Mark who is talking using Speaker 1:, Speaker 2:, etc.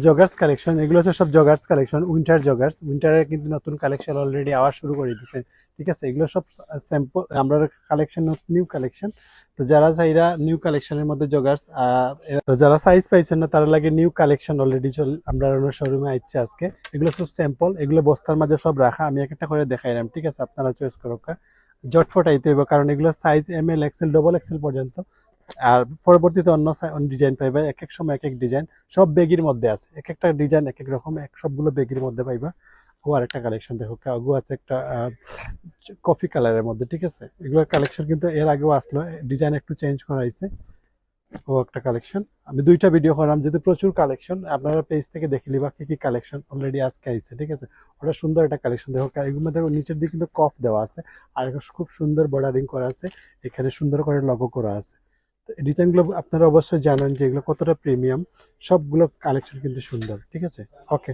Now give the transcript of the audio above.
Speaker 1: Joggers collection, এগুলো হচ্ছে সব জগার্স কালেকশন, উইন্টার জগার্স। উইন্টারের কিন্তু নতুন কালেকশন অলরেডি আওয়া শুরু করে দিচ্ছে, ঠিক আছে। এগুলো সব স্যাম্পল আমরা কালেকশন, নিউ কালেকশন। তো যারা চাইরা নিউ কালেকশনের মধ্যে জগার্স, যারা সাইজ পাইছেন না তারা লাগে নিউ কালেকশন অলরেডি আমরা শোরুমে আইছে আজকে। এগুলো সব স্যাম্পল, এগুলো বস্তার মাঝে সব রাখা, আমি একটা করে দেখাইলাম, ঠিক আছে। আপনারা চয়েস করো, জটফট আইতে হবে, কারণ এগুলো size M L XL double XL পর্যন্ত। আর পরবর্তীতে অন্য ডিজাইন পাইবা, এক এক সময় এক এক ডিজাইন। সব বেগির মধ্যে আছে, এক একটা ডিজাইন এক এক রকম, সবগুলো বেগির মধ্যে পাইবা। ও আর একটা কালেকশন দেখো, কাগু আছে একটা কফি কালারের মধ্যে, ঠিক আছে। এগুলোর কালেকশন কিন্তু এর আগেও আসলো, ডিজাইন একটু চেঞ্জ করা হয়েছে। ও একটা কালেকশন, আমি দুইটা ভিডিও করলাম, যেহেতু প্রচুর কালেকশন, আপনারা পেজ থেকে দেখে নিবা কি কি কালেকশন অলরেডি আজকে আইছে, ঠিক আছে। ওটা সুন্দর একটা কালেকশন দেখো, এগুলো মধ্যে নিচের দিকে কিন্তু কফ দেওয়া আছে, আর খুব সুন্দর বর্ডারিং করা আছে, এখানে সুন্দর করে লগো করা আছে। ডিজাইনগুলো আপনারা অবশ্যই জানেন যে এগুলো কতটা প্রিমিয়াম, সবগুলো কালেকশন কিন্তু সুন্দর, ঠিক আছে। ওকে।